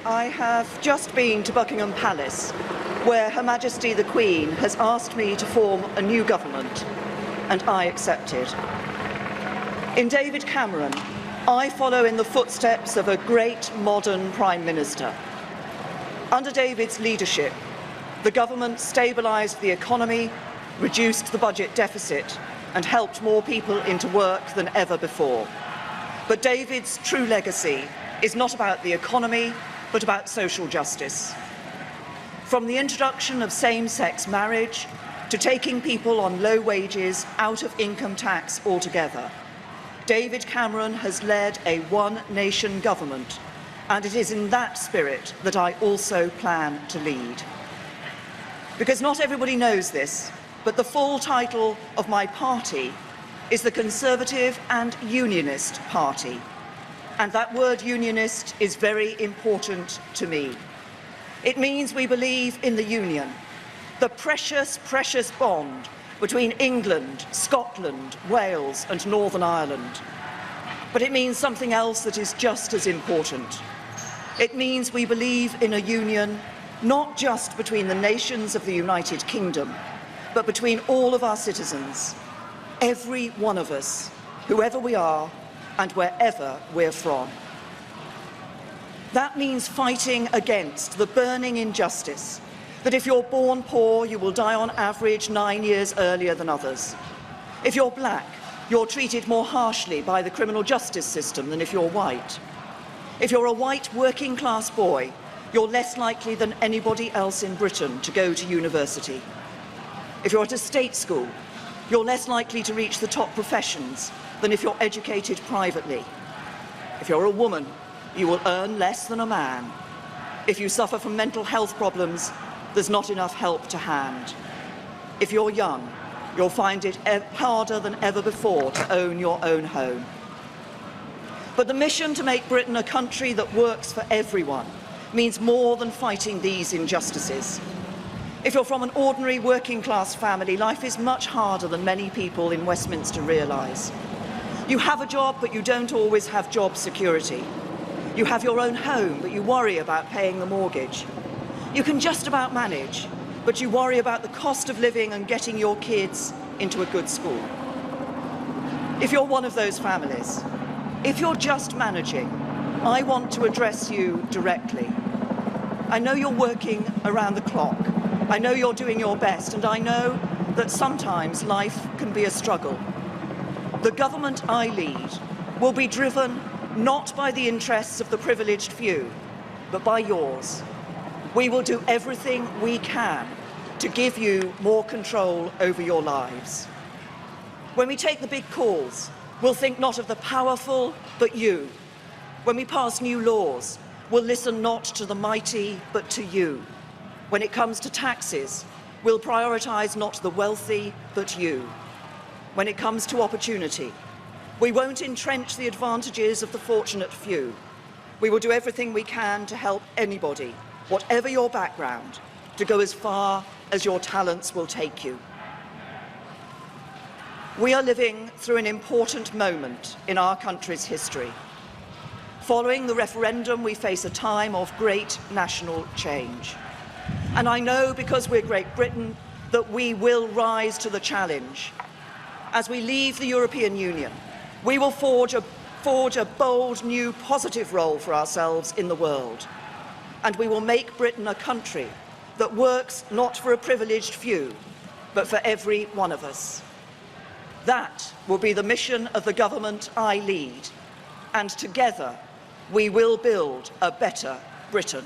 I have just been to Buckingham Palace, where Her Majesty the Queen has asked me to form a new government, and I accepted. In David Cameron, I follow in the footsteps of a great modern Prime Minister. Under David's leadership, the government stabilised the economy, reduced the budget deficit, and helped more people into work than ever before. But David's true legacy is not about the economy, but about social justice. From the introduction of same-sex marriage to taking people on low wages out of income tax altogether, David Cameron has led a one-nation government, and it is in that spirit that I also plan to lead. Because not everybody knows this, but the full title of my party is the Conservative and Unionist Party. And that word unionist is very important to me. It means we believe in the Union, the precious, precious bond between England, Scotland, Wales and Northern Ireland. But it means something else that is just as important. It means we believe in a union not just between the nations of the United Kingdom, but between all of our citizens, every one of us, whoever we are, and wherever we're from. That means fighting against the burning injustice that if you're born poor, you will die on average 9 years earlier than others. If you're black, you're treated more harshly by the criminal justice system than if you're white. If you're a white working-class boy, you're less likely than anybody else in Britain to go to university. If you're at a state school, you're less likely to reach the top professions than if you're educated privately. If you're a woman, you will earn less than a man. If you suffer from mental health problems, there's not enough help to hand. If you're young, you'll find it harder than ever before to own your own home. But the mission to make Britain a country that works for everyone means more than fighting these injustices. If you're from an ordinary working-class family, life is much harder than many people in Westminster realise. You have a job, but you don't always have job security. You have your own home, but you worry about paying the mortgage. You can just about manage, but you worry about the cost of living and getting your kids into a good school. If you're one of those families, if you're just managing, I want to address you directly. I know you're working around the clock. I know you're doing your best, and I know that sometimes life can be a struggle. The government I lead will be driven not by the interests of the privileged few, but by yours. We will do everything we can to give you more control over your lives. When we take the big calls, we'll think not of the powerful, but you. When we pass new laws, we'll listen not to the mighty, but to you. When it comes to taxes, we'll prioritise not the wealthy, but you. When it comes to opportunity, we won't entrench the advantages of the fortunate few. We will do everything we can to help anybody, whatever your background, to go as far as your talents will take you. We are living through an important moment in our country's history. Following the referendum, we face a time of great national change. And I know, because we're Great Britain, that we will rise to the challenge. As we leave the European Union, we will forge a bold, new, positive role for ourselves in the world. And we will make Britain a country that works not for a privileged few, but for every one of us. That will be the mission of the government I lead. And together, we will build a better Britain.